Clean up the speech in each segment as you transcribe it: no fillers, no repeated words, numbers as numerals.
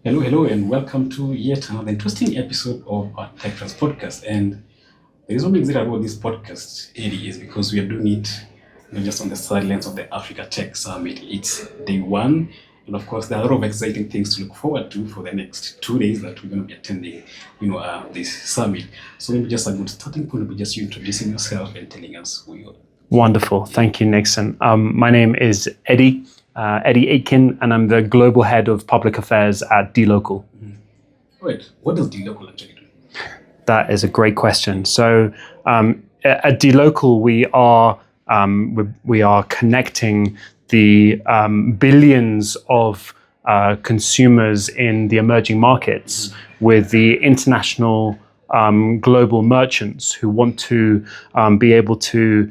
Hello, and welcome to yet another interesting episode of our TechTrends podcast. And the reason we're excited about this podcast, Eddie, is because we are doing it not just on the sidelines of the Africa Tech Summit. It's day one, and of course, there are a lot of exciting things to look forward to for the next 2 days that we're going to be attending, this summit. So maybe just a good starting point would be just you introducing yourself and telling us who you are. Wonderful. Thank you, Nixon. My name is Eddie Aitken, and I'm the Global Head of Public Affairs at dLocal. Right. What does dLocal actually do? That is a great question. So at dLocal, we are connecting the billions of consumers in the emerging markets with the international global merchants who want to be able to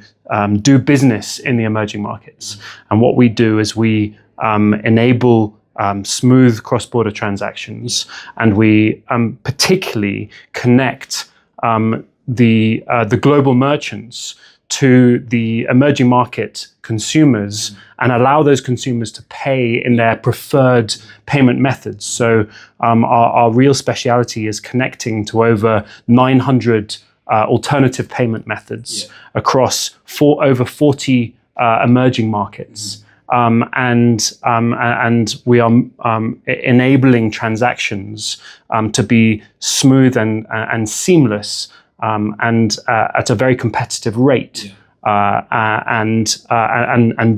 do business in the emerging markets. And what we do is we enable smooth cross-border transactions, and we particularly connect the global merchants to the emerging market consumers and allow those consumers to pay in their preferred payment methods. So our real speciality is connecting to over 900 alternative payment methods across over 40 emerging markets. And we are enabling transactions to be smooth and seamless and at a very competitive rate, and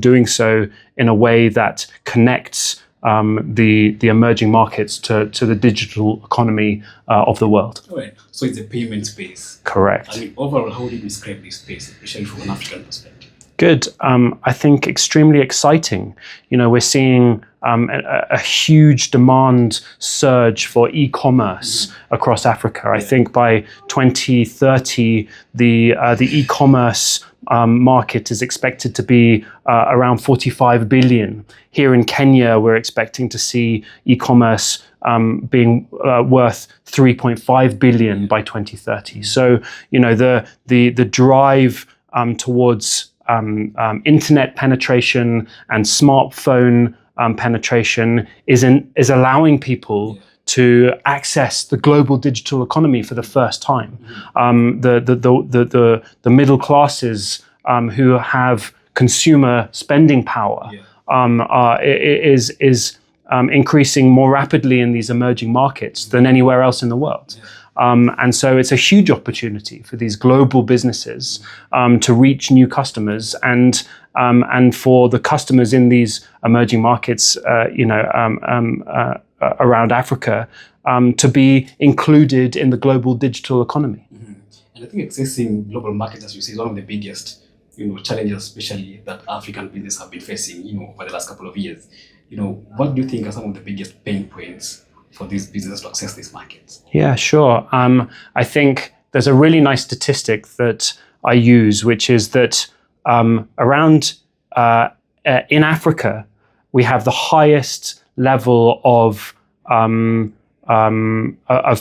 doing so in a way that connects the emerging markets to the digital economy of the world. All right. So it's a payment space. Correct. I mean, overall, how would you describe this space, especially from an African perspective? Good. I think extremely exciting. We're seeing a huge demand surge for e-commerce across Africa. I think by 2030, the e-commerce market is expected to be around 45 billion. Here in Kenya, we're expecting to see e-commerce being worth 3.5 billion by 2030. So, the drive towards internet penetration and smartphone penetration is allowing people to access the global digital economy for the first time. The middle classes who have consumer spending power is increasing more rapidly in these emerging markets than anywhere else in the world. And so it's a huge opportunity for these global businesses to reach new customers and for the customers in these emerging markets, around Africa, to be included in the global digital economy. Mm-hmm. And I think accessing global markets, as you say, is one of the biggest, challenges, especially that African businesses have been facing, over the last couple of years. What do you think are some of the biggest pain points for these businesses to access these markets? Yeah, sure. I think there's a really nice statistic that I use, which is that in Africa, we have the highest level of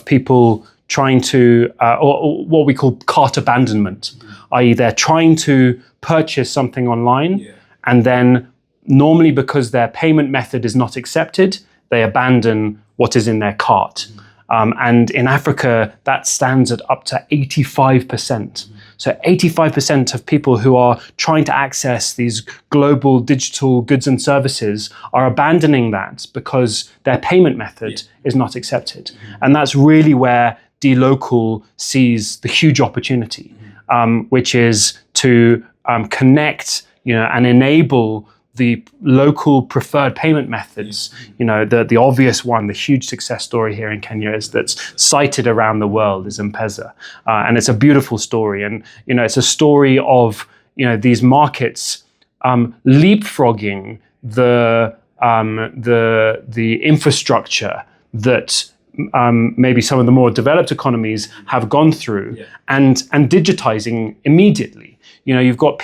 people trying to, or what we call cart abandonment, i.e. they're trying to purchase something online, and then normally because their payment method is not accepted, they abandon what is in their cart. And in Africa, that stands at up to 85%. So 85% of people who are trying to access these global digital goods and services are abandoning that because their payment method is not accepted. And that's really where dLocal sees the huge opportunity, which is to connect, and enable the local preferred payment methods. The obvious one, the huge success story here in Kenya that's cited around the world is M-Pesa. And it's a beautiful story. And, it's a story of, these markets leapfrogging the infrastructure that maybe some of the more developed economies have gone through and digitizing immediately. You've got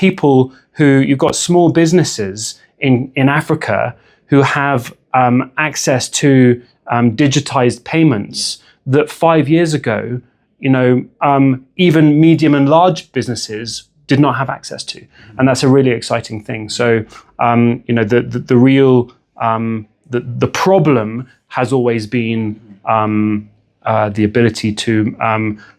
small businesses in Africa who have access to digitized payments that 5 years ago, even medium and large businesses did not have access to. And that's a really exciting thing. So, the real the problem has always been the ability to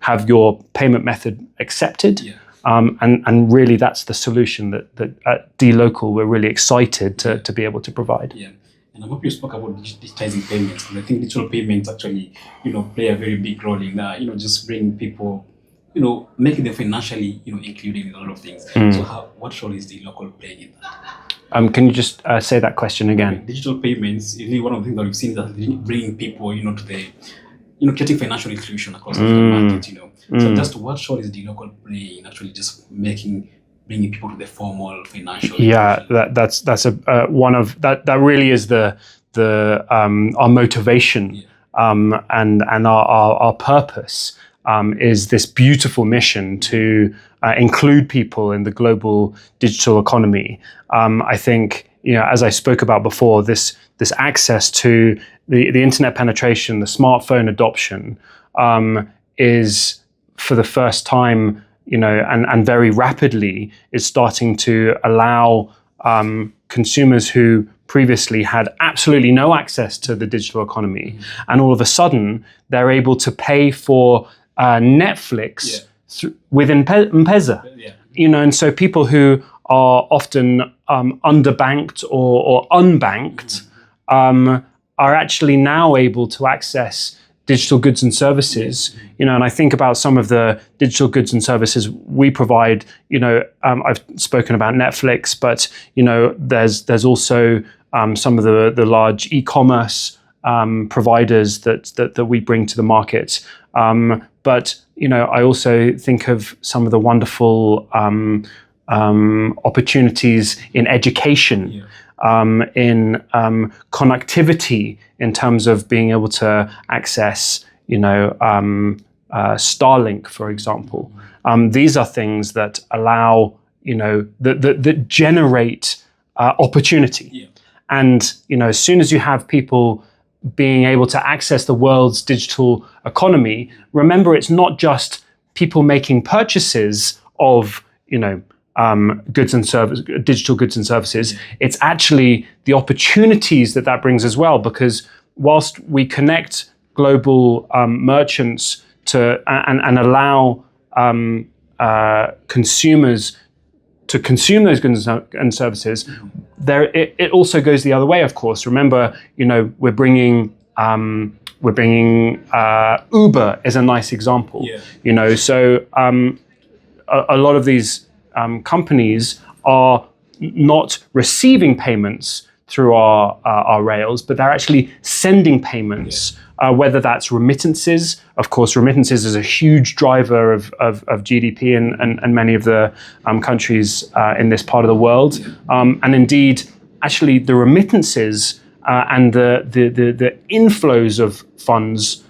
have your payment method accepted. Yeah. And really that's the solution that at dLocal we're really excited to be able to provide. Yeah. And I hope you spoke about digitizing payments, and I think digital payments actually, play a very big role in, just bringing people, making them financially, included in a lot of things. So what role is dLocal playing in that? Can you just say that question again? Digital payments is really one of the things that we've seen that bringing people, to the, creating financial inclusion across the market, So just what role is dLocal playing in actually just bringing people to the formal financial? Yeah, that's a one of that really is the our motivation, and our purpose is this beautiful mission to include people in the global digital economy. I think, as I spoke about before, this access to the internet penetration, the smartphone adoption, is for the first time, and very rapidly is starting to allow consumers who previously had absolutely no access to the digital economy, and all of a sudden they're able to pay for Netflix with M-Pesa. And so people who are often underbanked or unbanked are actually now able to access digital goods and services, and I think about some of the digital goods and services we provide. I've spoken about Netflix, but there's also some of the large e-commerce providers that we bring to the market. But I also think of some of the wonderful opportunities in education. In connectivity, in terms of being able to access, Starlink, for example. These are things that allow, that generate opportunity. Yeah. And, as soon as you have people being able to access the world's digital economy, remember, it's not just people making purchases of, goods and services, digital goods and services. It's actually the opportunities that brings as well, because whilst we connect global merchants to and allow consumers to consume those goods and services, it also goes the other way. Of course, remember, we're bringing Uber is a nice example. So a lot of these companies are not receiving payments through our rails, but they're actually sending payments, whether that's remittances. Of course, remittances is a huge driver of GDP in many of the countries in this part of the world. And indeed, actually, the remittances and the inflows of funds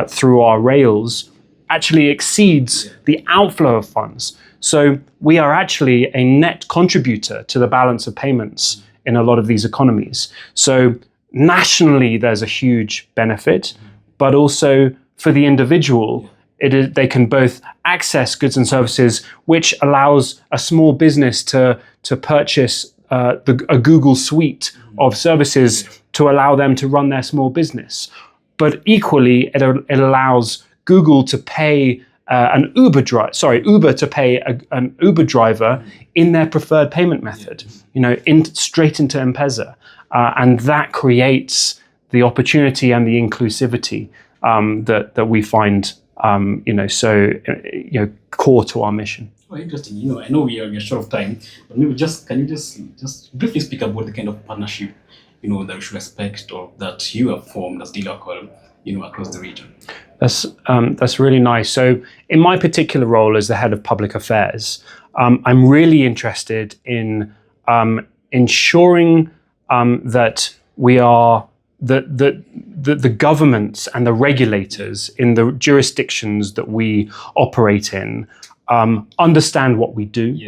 through our rails actually exceeds the outflow of funds. So we are actually a net contributor to the balance of payments in a lot of these economies. So nationally, there's a huge benefit, but also for the individual, they can both access goods and services, which allows a small business to purchase a Google suite of services to allow them to run their small business. But equally, it allows Google to pay Uber to pay an Uber driver in their preferred payment method, straight into M-Pesa, and that creates the opportunity and the inclusivity that we find, so core to our mission. Oh, interesting. I know we are short of time, but maybe can you just briefly speak about the kind of partnership, that we should expect or that you have formed as dLocal, across the region? That's really nice. So in my particular role as the head of public affairs, I'm really interested in ensuring that we are the governments and the regulators in the jurisdictions that we operate in understand what we do,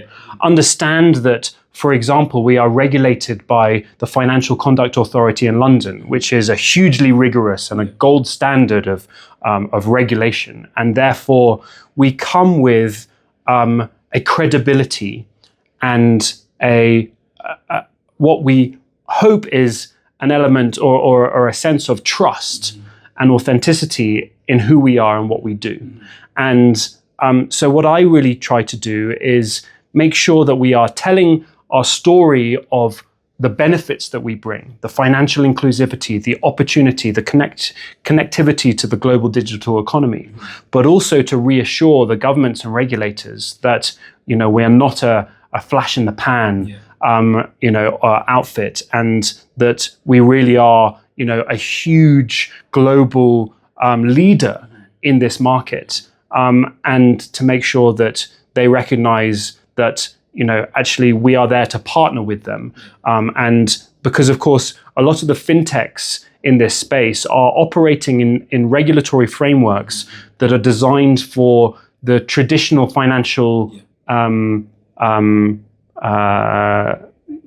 understand that, for example, we are regulated by the Financial Conduct Authority in London, which is a hugely rigorous and a gold standard of regulation. And therefore, we come with a credibility and what we hope is an element or a sense of trust and authenticity in who we are and what we do. And so what I really try to do is make sure that we are telling our story of the benefits that we bring, the financial inclusivity, the opportunity, the connectivity to the global digital economy, but also to reassure the governments and regulators that, we are not a flash in the pan, outfit, and that we really are, a huge global leader in this market, and to make sure that they recognize that, actually we are there to partner with them. And because, of course, a lot of the fintechs in this space are operating in regulatory frameworks that are designed for the traditional financial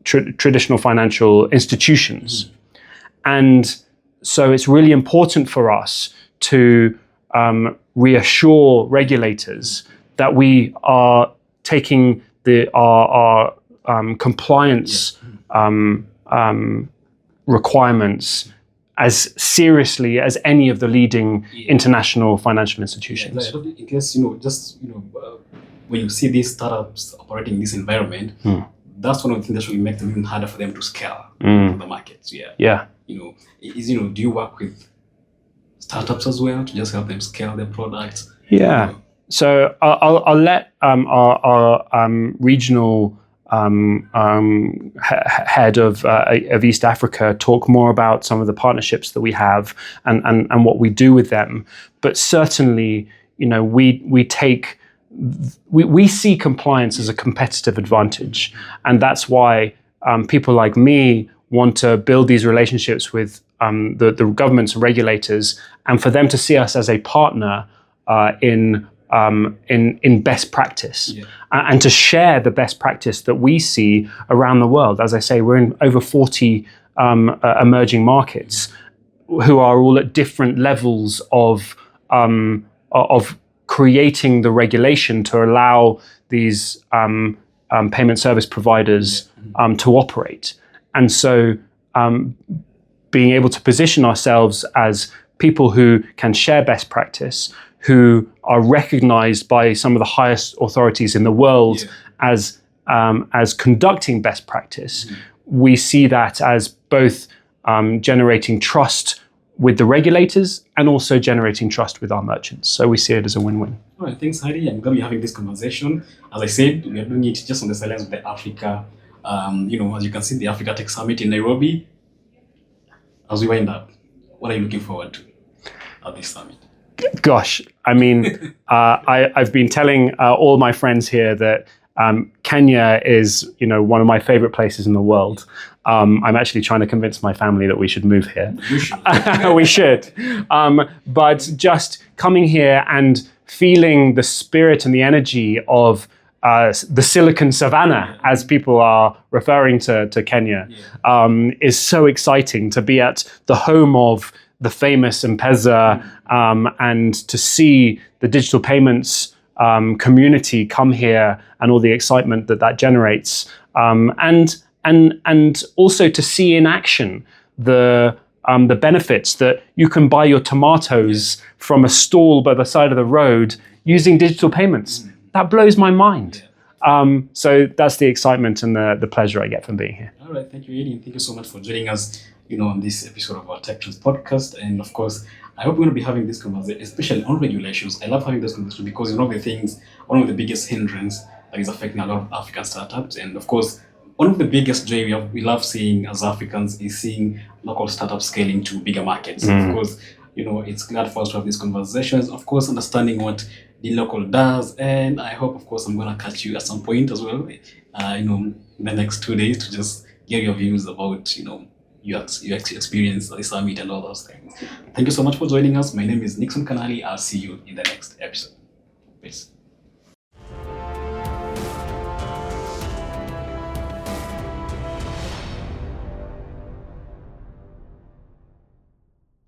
traditional financial institutions. And so it's really important for us to reassure regulators that we are taking our compliance requirements as seriously as any of the leading international financial institutions. In case, when you see these startups operating in this environment, that's one of the things that should make them even harder for them to scale to the markets. Yeah. Do you work with startups as well to just help them scale their products? Yeah. So I'll let our regional head of East Africa talk more about some of the partnerships that we have and what we do with them. But certainly, we see compliance as a competitive advantage, and that's why people like me want to build these relationships with the governments and regulators, and for them to see us as a partner in best practice, and to share the best practice that we see around the world. As I say, we're in over 40 emerging markets who are all at different levels of creating the regulation to allow these payment service providers to operate. And so being able to position ourselves as people who can share best practice, who are recognized by some of the highest authorities in the world as conducting best practice, we see that as both generating trust with the regulators and also generating trust with our merchants. So we see it as a win-win. All right, thanks, Heidi. I'm glad we're having this conversation. As I said, we are doing it just on the sidelines of the Africa, as you can see, the Africa Tech Summit in Nairobi. As we wind up, what are you looking forward to at this summit? Gosh, I mean, I've been telling all my friends here that Kenya is, one of my favorite places in the world. I'm actually trying to convince my family that we should move here. You should. We should. But just coming here and feeling the spirit and the energy of the Silicon Savannah, as people are referring to Kenya, is so exciting to be at the home of the famous M-Pesa, and to see the digital payments community come here and all the excitement that generates, and also to see in action the benefits that you can buy your tomatoes from a stall by the side of the road using digital payments. That blows my mind. So that's the excitement and the pleasure I get from being here. All right, thank you, Eddie, and thank you so much for joining us, on this episode of our TechTrends podcast. And of course, I hope we're going to be having this conversation, especially on regulations. I love having this conversation because one of the biggest hindrance that is affecting a lot of African startups. And of course, one of the biggest joy we love seeing as Africans is seeing local startups scaling to bigger markets. Of course, it's glad for us to have these conversations. Of course, understanding what dLocal does, and I hope, of course, I'm going to catch you at some point as well, in the next 2 days to just get your views about, your experience at the summit and all those things. Thank you so much for joining us. My name is Nixon Kanali. I'll see you in the next episode. Peace.